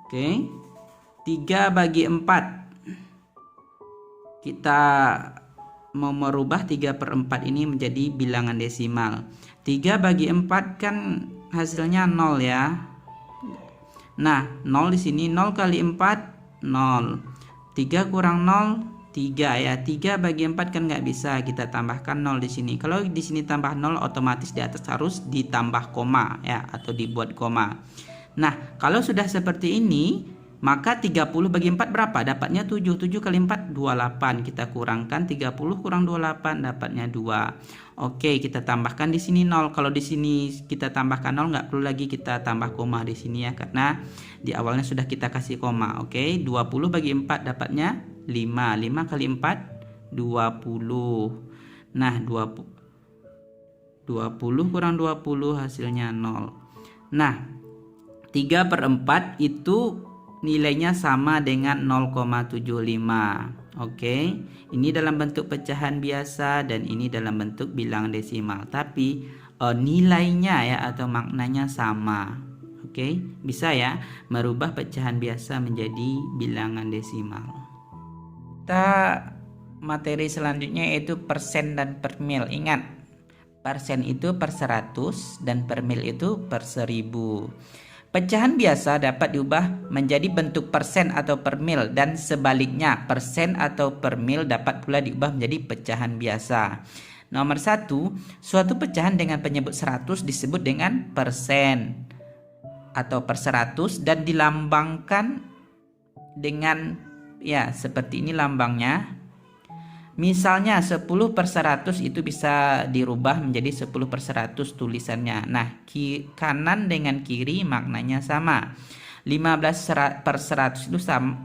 Oke. 3 bagi 4. Kita mau merubah 3/4 ini menjadi bilangan desimal. 3 bagi 4 kan hasilnya 0 ya. Nah, 0 di sini 0 kali 4 0. 3 kurang 0 3 ya. 3 bagi 4 kan nggak bisa, kita tambahkan 0 di sini. Kalau di sini tambah 0 otomatis di atas harus ditambah koma ya, atau dibuat koma. Nah, kalau sudah seperti ini, maka 30 bagi 4 berapa? Dapatnya 7. 7 kali 4 28. Kita kurangkan 30 kurang 28 dapatnya 2. Oke, kita tambahkan di sini 0. Kalau di sini kita tambahkan 0 nggak perlu lagi kita tambah koma di sini ya, karena di awalnya sudah kita kasih koma. Oke, 20 bagi 4 dapatnya 5. 5 kali 4 20. Nah, 20 kurang 20 hasilnya 0. Nah, 3/4 itu nilainya sama dengan 0,75. Oke, ini dalam bentuk pecahan biasa dan ini dalam bentuk bilangan desimal, tapi nilainya ya atau maknanya sama. Oke, bisa ya merubah pecahan biasa menjadi bilangan desimal. Kita materi selanjutnya yaitu persen dan per mil. Ingat, persen itu per 100 dan per mil itu per 1000. Pecahan biasa dapat diubah menjadi bentuk persen atau per mil, dan sebaliknya persen atau per mil dapat pula diubah menjadi pecahan biasa. Nomor 1, suatu pecahan dengan penyebut 100 disebut dengan persen atau per 100 dan dilambangkan dengan ya seperti ini lambangnya. Misalnya 10 per 100 itu bisa dirubah menjadi 10 per 100 tulisannya. Nah, kanan dengan kiri maknanya sama. 15 per 100 itu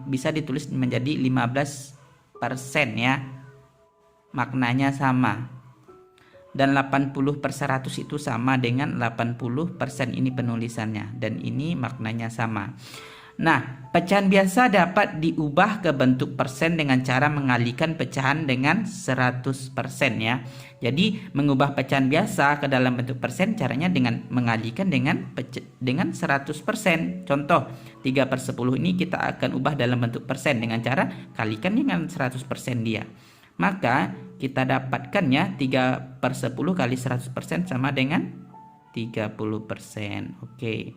bisa ditulis menjadi 15% ya. Maknanya sama. Dan 80 per 100 itu sama dengan 80%, ini penulisannya. Dan ini maknanya sama. Nah, pecahan biasa dapat diubah ke bentuk persen dengan cara mengalihkan pecahan dengan 100% ya. Jadi, mengubah pecahan biasa ke dalam bentuk persen caranya dengan mengalihkan dengan 100%. Contoh, 3/10 ini kita akan ubah dalam bentuk persen dengan cara kalikan dengan 100% dia. Maka, kita dapatkan ya 3/10 kali 100% sama dengan 30%. Oke.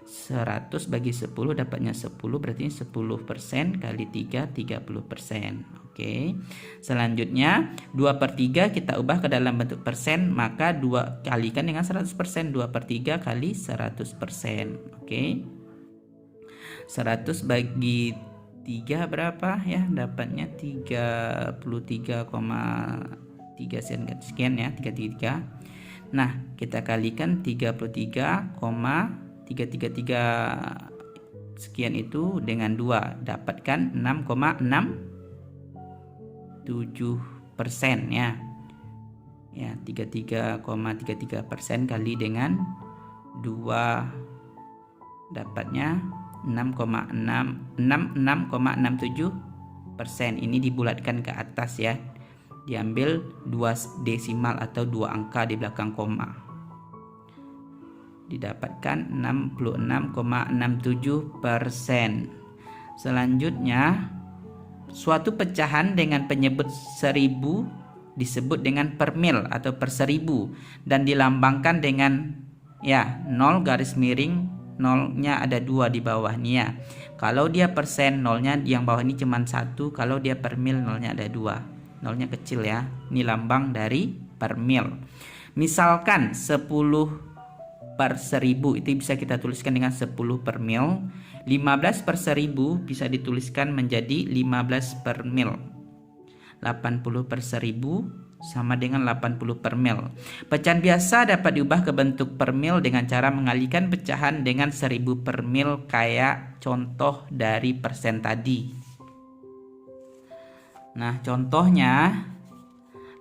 100 bagi 10 dapatnya 10, berarti 10% kali 3 30%. Oke. Selanjutnya 2/3 kita ubah ke dalam bentuk persen, maka 2 kalikan dengan 100%. 2/3 kali 100%. Oke. 100 bagi 3 berapa ya? Dapatnya 33,3 sekian ya, 33. Nah, kita kalikan 33,333 sekian itu dengan 2, dapatkan 6,67% ya. Ya, 33,33% kali dengan 2 dapatnya 6,67%. Ini dibulatkan ke atas ya. Diambil 2 desimal atau 2 angka di belakang koma. Didapatkan 66,67%. Selanjutnya, suatu pecahan dengan penyebut 1000 disebut dengan per mil atau per 1000 dan dilambangkan dengan ya 0 garis miring, nolnya ada 2 di bawah nih ya. Kalau dia persen, nolnya yang bawah ini cuma 1. Kalau dia per mil, nolnya ada 2. Nolnya kecil ya. Ini lambang dari per mil. Misalkan 10 per 1000 itu bisa kita tuliskan dengan 10 per mil. 15 per 1000 bisa dituliskan menjadi 15 per mil. 80 per 1000 sama dengan 80 per mil. Pecahan biasa dapat diubah ke bentuk per mil dengan cara mengalihkan pecahan dengan 1000 per mil kayak contoh dari persen tadi. Nah, contohnya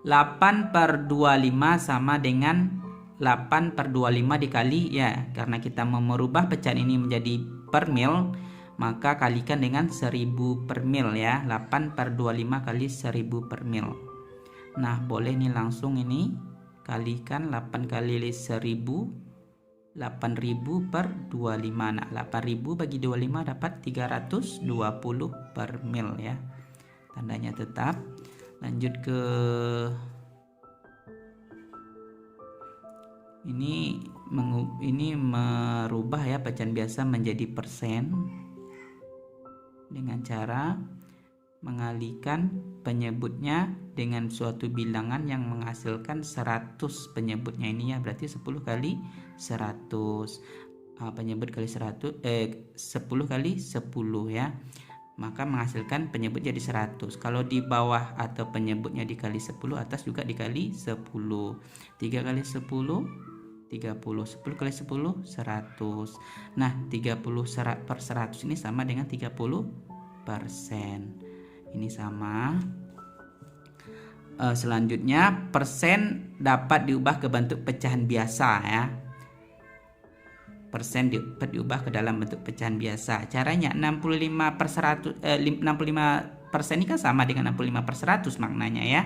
8 per 25 sama dengan 8 per 25 dikali ya, karena kita mau merubah pecahan ini menjadi per mil, maka kalikan dengan 1000 per mil ya. 8 per 25 kali 1000 per mil. Nah, boleh nih langsung ini kalikan 8 kali 1000 8.000 per 25. Nah, 8.000 bagi 25 dapat 320 per mil ya. Tandanya tetap. Lanjut ke ini merubah ya pecahan biasa menjadi persen dengan cara mengalihkan penyebutnya dengan suatu bilangan yang menghasilkan 100 penyebutnya ini ya, berarti 10 kali 100 penyebut kali 100 10 kali 10 ya, maka menghasilkan penyebut jadi 100. Kalau di bawah atau penyebutnya dikali 10, atas juga dikali 10. 3 kali 10 30, 10 kali 10 100. Nah, 30 per 100 ini sama dengan 30%. Ini sama. Selanjutnya persen dapat diubah ke bentuk pecahan biasa ya. Persen dapat diubah ke dalam bentuk pecahan biasa. Caranya 65 per 100 65% ini kan sama dengan 65 per 100 maknanya ya.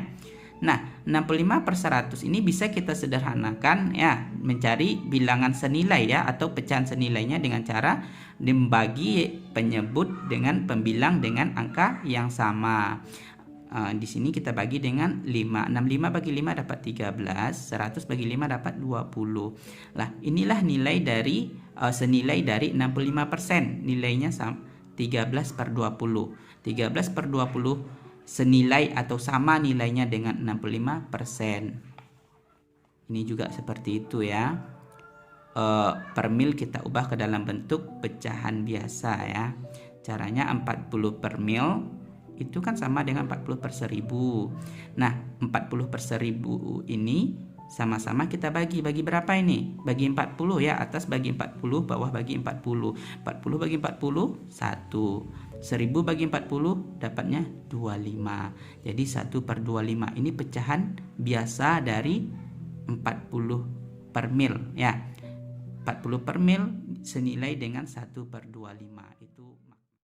Nah, 65 per 100 ini bisa kita sederhanakan ya, mencari bilangan senilai ya atau pecahan senilainya dengan cara membagi penyebut dengan pembilang dengan angka yang sama. Di sini kita bagi dengan 5. 65 bagi 5 dapat 13, 100 bagi 5 dapat 20. Lah, inilah nilai dari senilai dari 65%. Nilainya 13 per 20. 13 per 20 senilai atau sama nilainya dengan 65%. Ini juga seperti itu ya. Per mil kita ubah ke dalam bentuk pecahan biasa ya. Caranya 40 per mil itu kan sama dengan 40 per 1000. Nah, 40 per 1000 ini sama-sama kita bagi berapa ini? Bagi 40 ya, atas bagi 40, bawah bagi 40. 40 bagi 40 1. 1000 bagi 40 dapatnya 25. Jadi 1 per 25. Ini pecahan biasa dari 40 per mil ya. 40 per mil senilai dengan 1 per 25.